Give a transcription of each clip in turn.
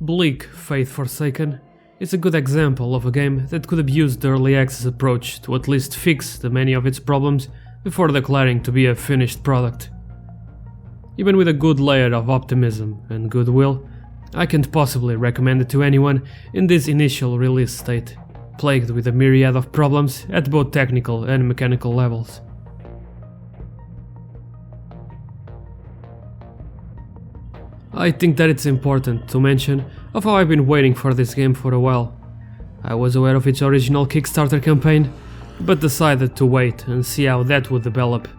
Bleak, Faith Forsaken is a good example of a game that could have used the early access approach to at least fix the many of its problems before declaring to be a finished product. Even with a good layer of optimism and goodwill, I can't possibly recommend it to anyone in this initial release state, plagued with a myriad of problems at both technical and mechanical levels. I think that it's important to mention of how I've been waiting for this game for a while. I was aware of its original Kickstarter campaign, but decided to wait and see how that would develop,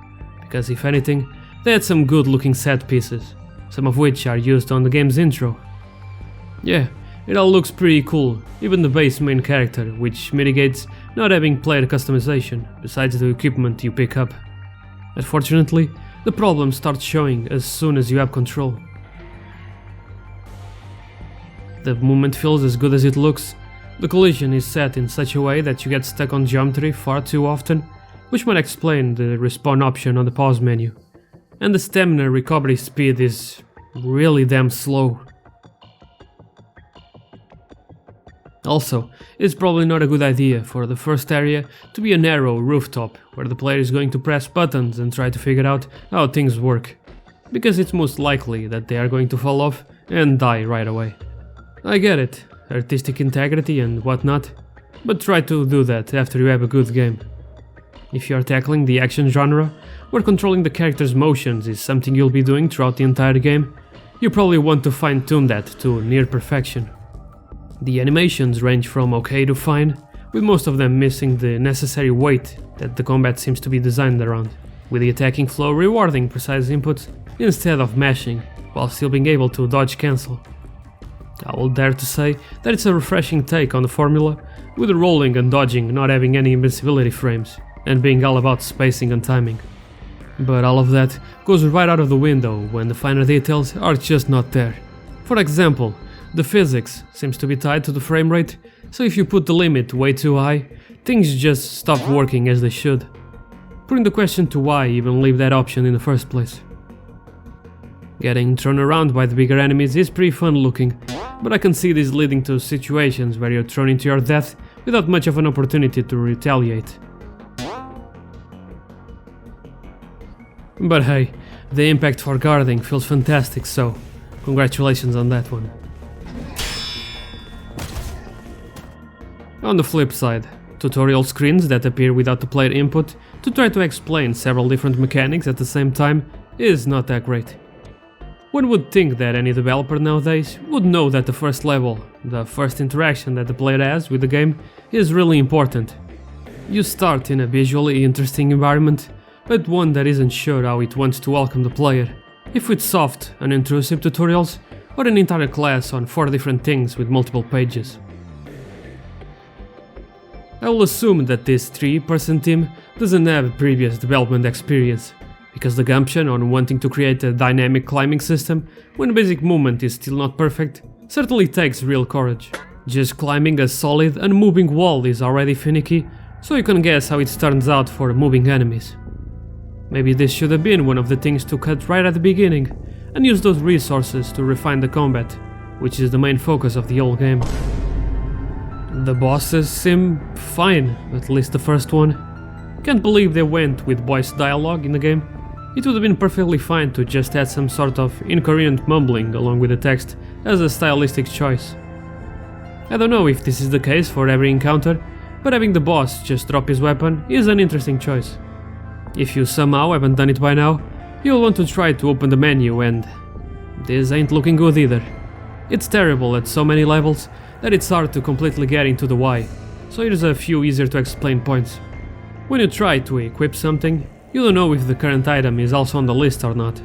because if anything, they had some good looking set pieces, some of which are used on the game's intro. Yeah, it all looks pretty cool, even the base main character, which mitigates not having player customization, besides the equipment you pick up. Unfortunately, the problem starts showing as soon as you have control. The movement feels as good as it looks. The collision is set in such a way that you get stuck on geometry far too often, which might explain the respawn option on the pause menu. And the stamina recovery speed is really damn slow. Also, it's probably not a good idea for the first area to be a narrow rooftop where the player is going to press buttons and try to figure out how things work, because it's most likely that they are going to fall off and die right away. I get it, artistic integrity and whatnot, but try to do that after you have a good game. If you are tackling the action genre, where controlling the character's motions is something you'll be doing throughout the entire game, you probably want to fine-tune that to near perfection. The animations range from okay to fine, with most of them missing the necessary weight that the combat seems to be designed around, with the attacking flow rewarding precise inputs instead of mashing, while still being able to dodge cancel. I will dare to say that it's a refreshing take on the formula, with the rolling and dodging not having any invincibility frames, and being all about spacing and timing. But all of that goes right out of the window when the finer details are just not there. For example, the physics seems to be tied to the frame rate, so if you put the limit way too high, things just stop working as they should. Putting the question to why even leave that option in the first place. Getting thrown around by the bigger enemies is pretty fun looking, but I can see this leading to situations where you're thrown into your death without much of an opportunity to retaliate. But hey, the impact for guarding feels fantastic, so congratulations on that one. On the flip side, tutorial screens that appear without the player input to try to explain several different mechanics at the same time is not that great. One would think that any developer nowadays would know that the first level, the first interaction that the player has with the game, is really important. You start in a visually interesting environment, but one that isn't sure how it wants to welcome the player, if with soft, unintrusive tutorials, or an entire class on 4 different things with multiple pages. I will assume that this 3-person team doesn't have previous development experience, because the gumption on wanting to create a dynamic climbing system when basic movement is still not perfect certainly takes real courage. Just climbing a solid and moving wall is already finicky, so you can guess how it turns out for moving enemies. Maybe this should have been one of the things to cut right at the beginning, and use those resources to refine the combat, which is the main focus of the whole game. The bosses seem fine, at least the first one. Can't believe they went with voice dialogue in the game. It would have been perfectly fine to just add some sort of incoherent mumbling along with the text as a stylistic choice. I don't know if this is the case for every encounter, but having the boss just drop his weapon is an interesting choice. If you somehow haven't done it by now, you'll want to try to open the menu, and this ain't looking good either. It's terrible at so many levels that it's hard to completely get into the why, so here's a few easier to explain points. When you try to equip something, you don't know if the current item is also on the list or not.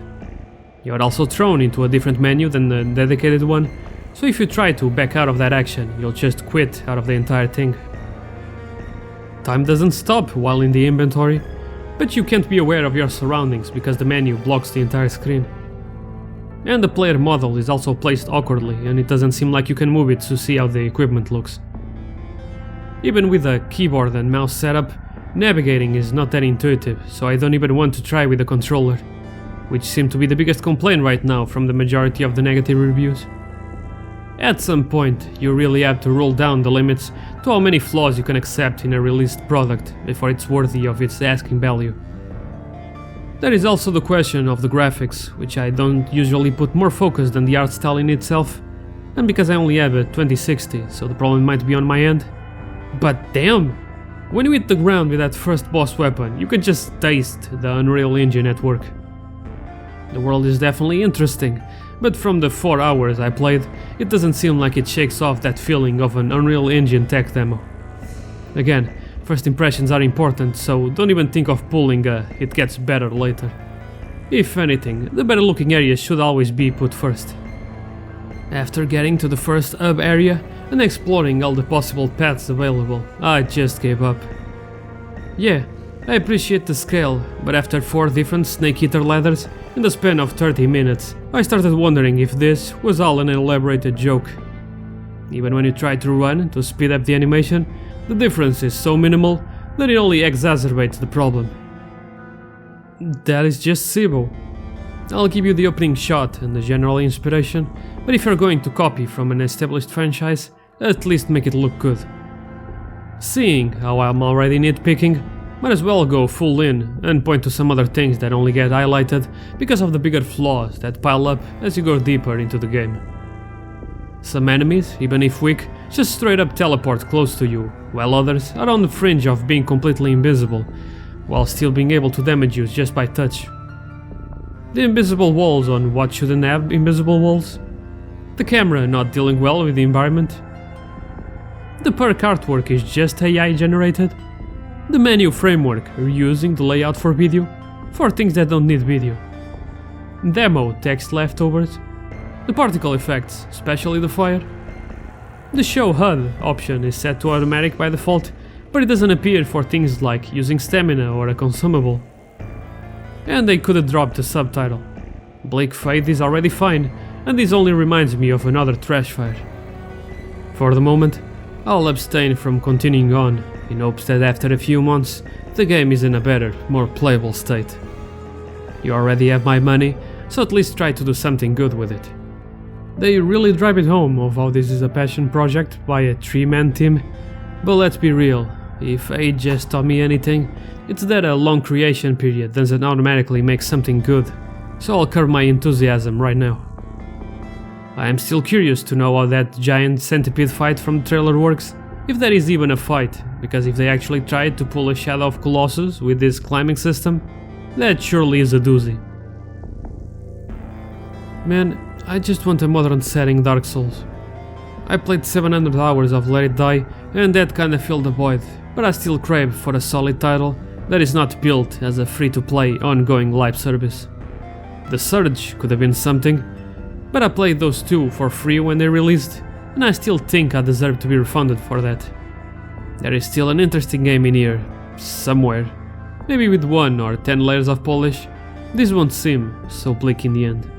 You are also thrown into a different menu than the dedicated one, so if you try to back out of that action, you'll just quit out of the entire thing. Time doesn't stop while in the inventory, but you can't be aware of your surroundings because the menu blocks the entire screen. And the player model is also placed awkwardly, and it doesn't seem like you can move it to see how the equipment looks. Even with a keyboard and mouse setup, navigating is not that intuitive, so I don't even want to try with the controller, which seem to be the biggest complaint right now from the majority of the negative reviews. At some point, you really have to roll down the limits to how many flaws you can accept in a released product before it's worthy of its asking value. There is also the question of the graphics, which I don't usually put more focus than the art style in itself, and because I only have a 2060, so the problem might be on my end. But damn! When you hit the ground with that first boss weapon, you can just taste the Unreal Engine at work. The world is definitely interesting, but from the 4 hours I played, it doesn't seem like it shakes off that feeling of an Unreal Engine tech demo. Again, first impressions are important, so don't even think of pulling a "it gets better later." If anything, the better looking areas should always be put first. After getting to the first hub area and exploring all the possible paths available, I just gave up. Yeah, I appreciate the scale, but after 4 different Snake Eater ladders in the span of 30 minutes, I started wondering if this was all an elaborated joke. Even when you try to run to speed up the animation, the difference is so minimal that it only exacerbates the problem. That is just Sibo. I'll give you the opening shot and the general inspiration, but if you're going to copy from an established franchise, at least make it look good. Seeing how I'm already nitpicking, might as well go full in and point to some other things that only get highlighted because of the bigger flaws that pile up as you go deeper into the game. Some enemies, even if weak, just straight up teleport close to you, while others are on the fringe of being completely invisible, while still being able to damage you just by touch. The invisible walls on what shouldn't have invisible walls. The camera not dealing well with the environment. The perk artwork is just AI generated. The menu framework reusing the layout for video, for things that don't need video. Demo text leftovers. The particle effects, especially the fire. The show HUD option is set to automatic by default, but it doesn't appear for things like using stamina or a consumable. And they could have dropped the subtitle. Bleak fade is already fine, and this only reminds me of another trash fire. For the moment, I'll abstain from continuing on, in hopes that after a few months, the game is in a better, more playable state. You already have my money, so at least try to do something good with it. They really drive it home of how this is a passion project by a 3-man team, but let's be real, if age has taught me anything, it's that a long creation period doesn't automatically make something good, so I'll curb my enthusiasm right now. I am still curious to know how that giant centipede fight from the trailer works, if that is even a fight, because if they actually tried to pull a Shadow of Colossus with this climbing system, that surely is a doozy. Man, I just want a modern setting Dark Souls. I played 700 hours of Let It Die and that kinda filled the void, but I still crave for a solid title that is not built as a free-to-play ongoing live service. The Surge could have been something, but I played those two for free when they released, and I still think I deserve to be refunded for that. There is still an interesting game in here, somewhere. Maybe with 1 or 10 layers of polish, this won't seem so bleak in the end.